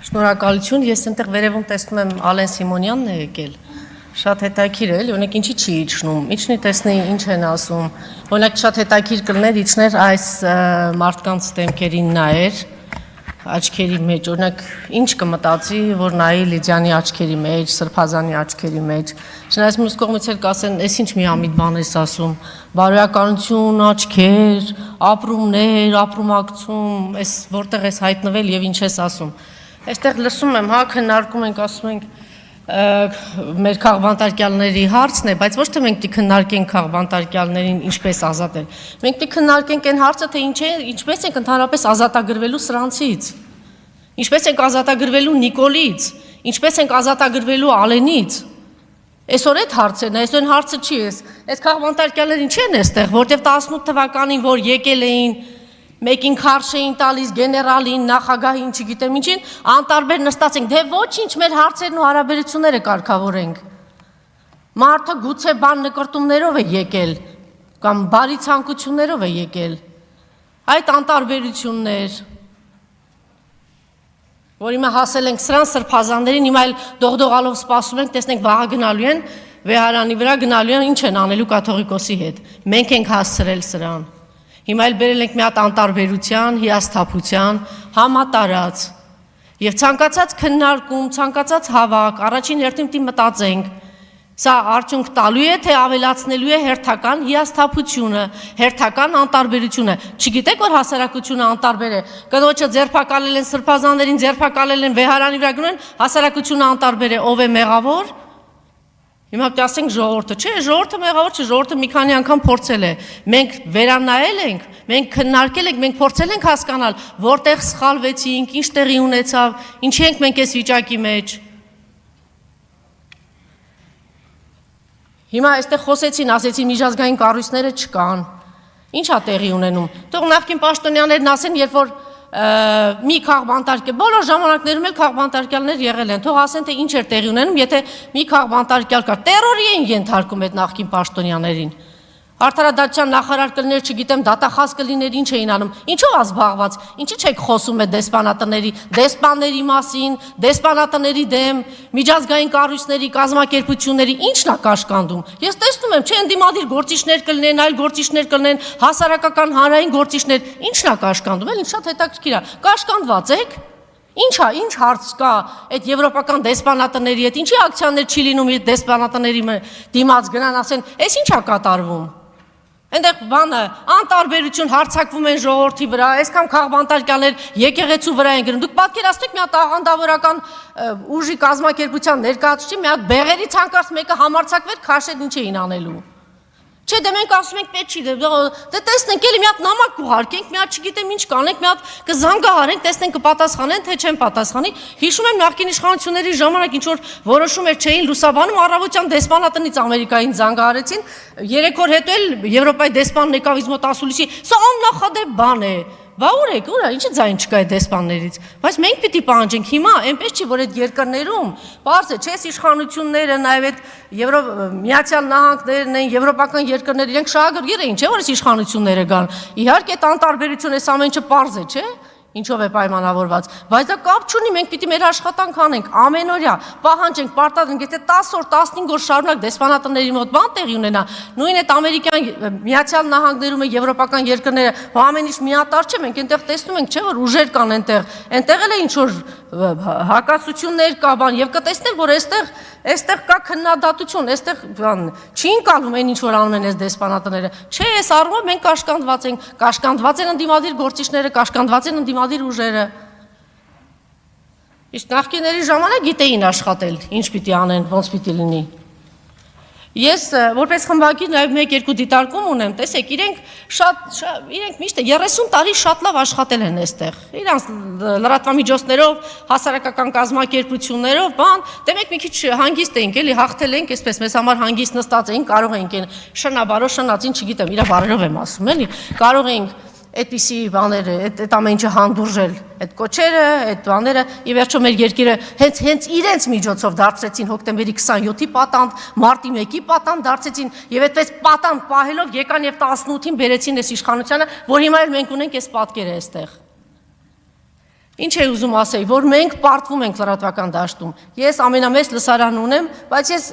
Շնորհակալություն, ես այնտեղ վերևում տեսնում եմ Ալեն Սիմոնյանն է եկել, շատ հետաքրքիր է, օրինակ ինչի չի իջնում, իջնի տեսնի ինչ են ասում, օրինակ շատ հետաքրքիր կլներ իջներ այս մարդկանց դեմքերին նայեր, աչքերի մեջ, օրինակ ինչ կմտածի, որ նայի Լիդիանի աչքերի մեջ, Սրբազանի աչքերի մեջ, չնայած մյուս կողմից էլ կասեն, այս ինչ միամիտ բան ես ասում, բարոյականություն, աչքեր, ապրումներ, ապրումակցում, այս որտեղ ես հայտնվել եւ ինչ ես ասում։ Այստեղ լսում եմ, հա, քննարկում ենք, ասում ենք մեր քաղբանտարկյալների հարցն է, բայց ոչ թե մենք քննարկենք քաղբանտարկյալներին ինչպես ազատել։ Մենք քննարկենք այն հարցը, թե ինչպես ենք ընդհանրապես ազատագրվելու սրանցից։ Ինչպես ենք ազատագրվելու Նիկոլից, ինչպես ենք ազատագրվելու Ալենից։ Այսօր այդ հարցերն է, այսօր հարցը չի է։ Այս քաղբանտարկյալներին չեն այստեղ, որտեղ 18 թվականին որ եկել էին մեկին քարշ էին տալիս գեներալին, նախագահին, չգիտեմ ինչին, անտարբեր նստած ենք, դե ոչինչ մեր հարցերն ու հարաբերությունները կարգավորենք։ Մարդը գուցե բան նկրտումներով է եկել, կամ բարի ցանկություններով է եկել։ Այդ անտարբերություններ, որ հիմա հասել ենք սրան սրբազաններին, հիմա էլ դողդողալով սպասում ենք, տեսնենք վաղը գնալու են, վեհարանի վրա գնալու են, ինչ են անելու կաթողիկոսի հետ։ Մենք ենք հասցրել սրան։ Հիմա էլ բերել ենք մի հատ անտարբերության, հիասթափության, համատարած եւ ցանկացած քննարկում, ցանկացած հավաք, առաջին հերթին պիտի մտածենք, սա արդյունք տալու է, թե ավելացնելու է հերթական հիասթափությունը, հերթական անտարբերությունը։ Չգիտեք, որ հասարակությունը անտարբեր է։ Կնոջը ձերբակալել են սրբազաններին, ձերբակալել են վեհարանի վրա գնում են, հասարակությունը անտարբեր է, ով է մեղավոր։ Հիմա պետք է ասենք ժողովուրդը, չէ, ժողովուրդը մեղավոր չէ, ժողովուրդը մի քանի անգամ փորձել է։ Մենք վերանայել ենք, մենք քննարկել ենք, մենք փորձել ենք հասկանալ, որտեղ սխալվեցինք, ինչ տեղի ունեցավ, ինչի ենք մենք այս վիճակի մեջ։ Հիմա այստեղ խոսեցին, ասեցին միջազգային կառույցները չկան։ Ինչ է տեղի ունենում։ Թող նախկին պաշտոնյաներն ասեն, երբ որ մի քաղբանտարկյալ, բոլոր ժամանակներում էլ քաղբանտարկյալներ եղել են, թող ասեն, թե ինչ էր տեղի ունենում, եթե մի քաղբանտարկյալ կար, տերորի էին ենթարկում այդ նախկին պաշտոնյաներին։ Արդարադատության նախարար կլիներ, չգիտեմ, դատախազ կլիներ, ինչ էին անում, ինչով ազբաղված, ինչի՞ չեք խոսում այդ դեսպանների մասին, դեսպանատների դեմ, միջազգային կառույցների, կազմակերպությունների, ի՞նչն է կաշկանդում։ Ես տեսնում եմ, չէ, ընդդիմադիր գործիչներ կլինեն, այլ գործիչներ կլինեն, հասարակական հանրային գործիչներ, ի՞նչն է կաշկանդում, էլ ինչ շատ հետաքրքիր է, կաշկանդված եք։ Ինչ հարց կա այդ եվրոպական դեսպանատների հետ, ինչի ակցիաներ չի լինում այդ դեսպանատների դիմաց գնան ասեն, այս ինչ է կատարվում։ Այնտեղ բանը անտարբերություն հարձակվում են ժողովրդի վրա, այսքան քաղբանտարկյալներ եկեղեցու վրա են գնում։ Դուք պատկերացնեք մի հատ աղանդավորական ուժի կազմակերպության ներկայացուցիչ մի հատ բեղերի ցանկարծ մեկը համարձակվեր քաշել ինչ էին անելու։ Չէ, դե մենք ասում ենք պետք չի, դե տեսնենք, էլի մի հատ նամակ կուղարկենք, մի հատ չգիտեմ ինչ կանենք, մի հատ կզանգահարենք, տեսնենք կպատասխանեն, թե չեն պատասխանի։ Հիշում եմ նախկին իշխանությունների ժամանակ ինչ որ որոշումներ չէին լուսաբանում, առավոտյան դեսպանատնից Ամերիկային զանգահարեցին, 3 օր հետո էլ Եվրոպայի դեսպանն եկավ ինձ մոտ ասուլիսի, սա աննախադեպ բան է։ Բա ուր եք, ուր է, ինչի ձայն չկա այդ դեսպաններից, բայց մենք պիտի պահանջենք հիմա, այնպես չի, որ այդ երկրներում, պարզ է, չէ, իշխանությունները, նաև այդ Միացյալ Նահանգներն են, եվրոպական երկրներ, իրենք շահագրգիռ էին, չէ, որ այս իշխանությունները գան, իհարկե այդ անտարբերություն, այս ամեն ինչը պարզ է, չէ, ինչով է պայմանավորված, բայց դա կապ չունի, մենք պիտի մեր աշխատանք անենք, ամենօրյա, պահանջենք, պարտադրենք, եթե 10 օր, 15 օր շարունակ դեսպանատների մոտ բան տեղի ունենա, նույն այդ ամերիկյան Միացյալ Նահանգներում է եվրոպական երկրները, ամեն ինչ միատար չէ, մենք այնտեղ տեսնում ենք, չէ, որ ուժեր կան այնտեղ էլ է ինչ որ հակասություններ կա բան, եւ կտեսնեն, որ այստեղ կա քննադատություն, այստեղ բան չի ընկալվում այն ինչ որ անում են այս դեսպանատները։ Չէ, այս առումով մենք կաշկանդված են ընդդիմադիր գործիչները, կաշկանդված են ընդդիմադիր ուժերը։ Իսկ նախկիների ժամանակ գիտեին աշխատել, ինչ պիտի անեն, ոնց պիտի լինի։ Ես որպես խմբագիր նաև 1-2 դիտարկում ունեմ, տեսեք, իրենք միշտ 30 տարի շատ լավ աշխատել են այստեղ։ Իրանց լրատվամիջոցներով, հասարակական կազմակերպություններով, բան, դե մենք մի քիչ հանգիստ էինք, էլի հաղթել ենք, այսպես մեզ համար հանգիստ նստած էինք, կարող էինք այն շնաբարո շնացին, չգիտեմ, իր բառերով եմ ասում, էլի, կարող էինք այդպիսի բաները, այդ ամեն ինչը հանդուրժել, այդ կոչերը, այդ բաները, ի վերջո մեր երկիրը հենց իրենց միջոցով դարձրեցին հոկտեմբերի 27-ի պատանդ, մարտի 1-ի պատանդ դարձրեցին եւ այդպես պատանդ պահելով եկան եւ 18-ին բերեցին այս իշխանությանը, որ հիմա էլ մենք ունենք այս պատկերը այստեղ։ Ինչ է ուզում ասել, որ մենք պարտվում ենք լրատվական դաշտում։ Ես ամենամեծ լսարան ունեմ, բայց ես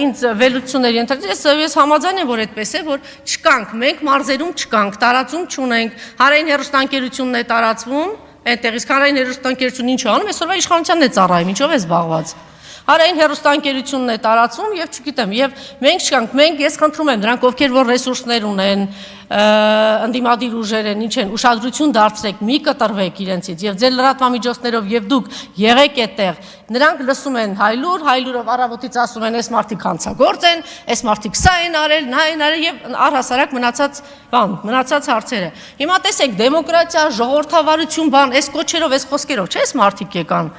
ինձ վերլուծությունների ընթացքում ես համաձայն եմ, որ այդպես է, որ չկանք, մենք մարզերում չկանք, տարածում չունենք, հանրային հեռուստաընկերությունն է տարածվում, այնտեղից հանրային հեռուստաընկերությունը ինչ է անում, այսօրվա իշխանությանն է ծառայում, ինչով է զբաղված։ Հանրային հեռուստաընկերությունն է տարածում եւ չգիտեմ, եւ մենք չկանք, ես խնդրում եմ նրանք, ովքեր որ ռեսուրսներ ունեն, ընդդիմադիր ուժեր են, ինչ են, ուշադրություն դարձրեք, մի կտրվեք իրենցից եւ ձեր լրատվամիջոցներով եւ դուք եղեք այդտեղ։ Նրանք լսում են հայլուրով առավոտից ասում են, այս մարդիկ հանցագործ են, այս մարդիկ սա են արել, նա են արել եւ առհասարակ մնացած հարցերը։ Հիմա տեսեք, դեմոկրատիա, ժողովրդավարություն, այս կոչերով, այս խոսքերով, չէ՞, այս մարդիկ եկան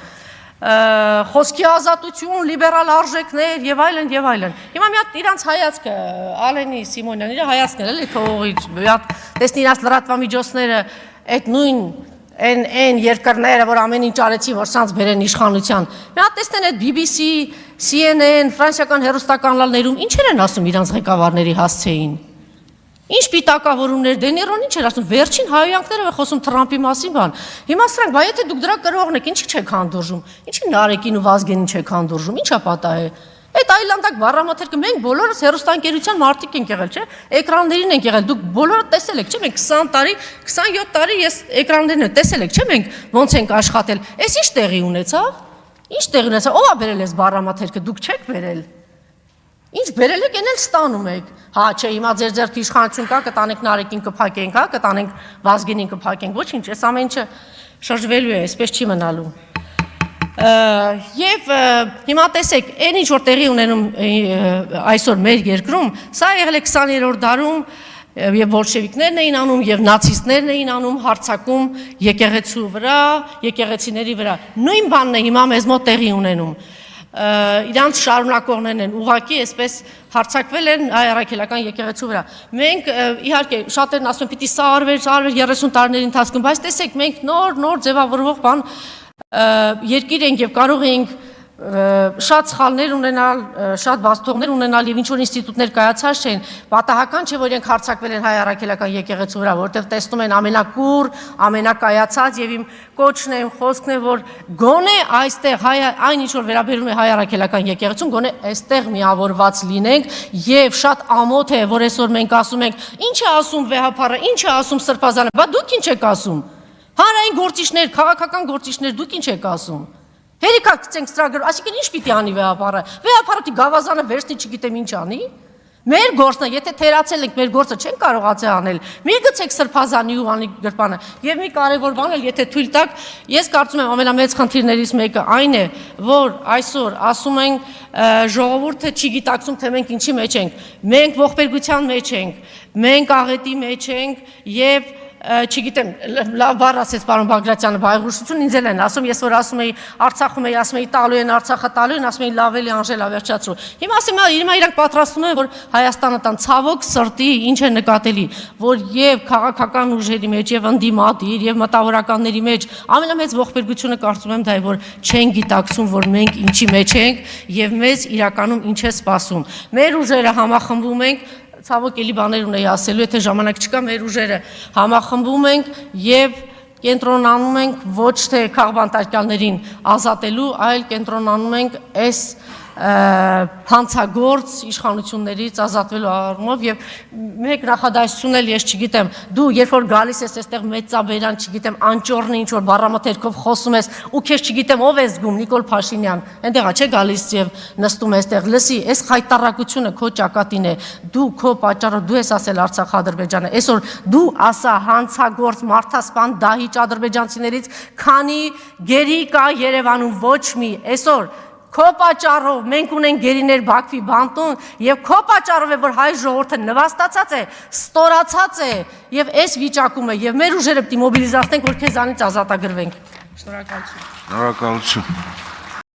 խոսքի ազատություն, լիբերալ արժեքներ եւ այլն եւ այլն։ Հիմա մի հատ իրանց հայացքը Ալենի Սիմոնյան իր հայացքն էլ թողի, մի հատ տեսնի իրանց լրատվամիջոցները այդ նույն այն երկրները, որ ամեն ինչ արեցին, որ սրանց բերեն իշխանության։ Մի հատ տեսնեն այդ BBC, CNN, ֆրանսիական հեռուստականալներում ինչեր են ասում իրանց ղեկավարների հասցեին։ Ինչ պիտակավորումներ Դենիրոն ինչ էր ասում, վերջին հայոյանքները է խոսում Թրամփի մասին բան։ Հիմա սրանք, բա եթե դուք դրա կրողն եք, ինչի չեք հանդուրժում։ Ինչի Նարեկին ու Վազգենին չեք հանդուրժում, ի՞նչ է պատահել։ Այդ այլանդակ բառամաթերքը մենք բոլորս հեռուստաընկերության մարդիկ ենք եղել, չէ՞։ Էկրաններին ենք եղել, դուք բոլորը տեսել եք, չէ՞։ Մենք 20 տարի, 27 տարի ես էկրաններն տեսել եք, չէ՞, մենք ոնց ենք աշխատել։ Էս ի՞նչ տեղի ունեցավ։ Ինչ տեղի ունեցավ։ Ո՞վ է բերել այս բառամաթերքը, դուք չեք բերել։ Ինչ բերել եք, էնել ստանում եք։ Հա, չէ, հիմա ձեր ձեռքի իշխանություն կա, կտանենք Նարեկին կփակենք, հա, կտանենք Վազգենին կփակենք։ Ոչինչ, այս ամեն ինչը շրջվելու է, այսպես չի մնալու։ Եվ հիմա տեսեք, այն ինչ որ տեղի ունենում այսօր մեր երկրում, սա եղել է 20-րդ դարում, եւ բոլշևիկներն էին անում, եւ նացիստներն էին անում, հարձակում եկեղեցու վրա, եկեղեցիների վրա։ Նույն բանն է հիմա մեզ մոտ տեղի ունենում։ Իրանց շարունակողներն են ուղղակի այսպես հարձակվել են հայ առաքելական եկեղեցու վրա։ Մենք իհարկե շատերն ասում են պիտի սա արվեր 30 տարիների ընթացքում, բայց տեսեք մենք նոր ձևավորվող բան երկիր ենք եւ կարող ենք շատ սխալներ ունենալ, շատ բացթողներ ունենալ եւ ինչ որ ինստիտուտներ կայացած չեն, պատահական չէ որ իրենք հարձակվել են հայ առաքելական եկեղեցու վրա, որովհետեւ տեսնում են ամենակուր, ամենակայացած եւ իմ կոչն է, իմ խոսքն է, որ գոնե այստեղ այն ինչ որ վերաբերում է հայ առաքելական եկեղեցուն, գոնե այստեղ միավորված լինենք եւ շատ ամոթ է, որ այսօր մենք ասում ենք, ինչ է ասում վեհապարը, ինչ է ասում Սրբազանը, բա դուք ինչ եք ասում։ Հանրային գործիչներ, քաղաքական գործիչներ, դուք ինչ եք ասում։ Հերիքա գցենք ծրագրը, այսինքն ինչ պիտի անի վեհապարը։ Վեհապարը դի գավազանը վերցնի, չգիտեմ ինչ անի։ Մեր գործն է, եթե թերացել ենք, մեր գործը չեն կարողացել անել։ Մի գցեք Սրբազանի ու անի գրպանը։ Եվ մի կարևոր բան էլ, եթե թույլ տաք, ես կարծում եմ ամենամեծ խնդիրներից մեկը այն է, որ այսօր ասում են ժողովուրդը չի գիտակցում, թե մենք ինչի մեջ ենք։ Մենք ողբերգության մեջ ենք, մենք աղետի մեջ ենք եւ չգիտեմ, լավ բառ ասեց պարոն Բագրատյանը, բայղուշություն ինձ էլ են ասում, ես որ ասում էի Արցախում էի, ասում էի տալու են Արցախը տալու են, ասում էի լավ էլի Անժելա վերջացրու։ Հիմա ասում եմ, հիմա իրանք պատրաստում են, որ Հայաստանը տան ցավոք սրտի ինչ է նկատելի, որ եւ քաղաքական ուժերի մեջ եւ ընդդիմադիր եւ մտավորականների մեջ ամենամեծ ողբերգությունը կարծում եմ դա է, որ չեն գիտակցում, որ մենք ինչի մեջ ենք եւ մեզ իրականում ինչ է սպասում։ Մեր ուժերը համախմբում ենք ցավոք էլի բաներ ունեի ասելու, եթե ժամանակ չկա, մեր ուժերը համախմբում ենք եւ կենտրոնանում ենք ոչ թե քաղբանտարկյալներին ազատելու, այլ կենտրոնանում ենք այս հանցագործ իշխանություններից ազատվելու առումով եւ մեկ նախադասություն էլ ես չգիտեմ, դու երբ որ գալիս ես այստեղ մեծաբերան, չգիտեմ, անճորնի ինչ որ բառամթերքով խոսում ես ու քեզ չգիտեմ ով է զգում Նիկոլ Փաշինյան, այնտեղա չէ գալիս եւ նստում է այստեղ, լսի, այս խայտարակությունը քո ճակատին է, դու քո պատճառով դու ես ասել Արցախ-Ադրբեջանը, այսօր դու ասա հանցագործ մարդասպան դահիճ ադրբեջանցիներից քանի գերի կա Երևանում ոչ մի, այսօր քո պատճառով մենք ունենք գերիներ Բաքվի բանտում եւ քո պատճառով է որ հայ ժողովուրդը նվաստացած է, ստորացած է եւ այս վիճակում է եւ մեր ուժերը պիտի մոբիլիզացնենք որ քեզանից ազատագրվենք։ Շնորհակալություն։ Շնորհակալություն։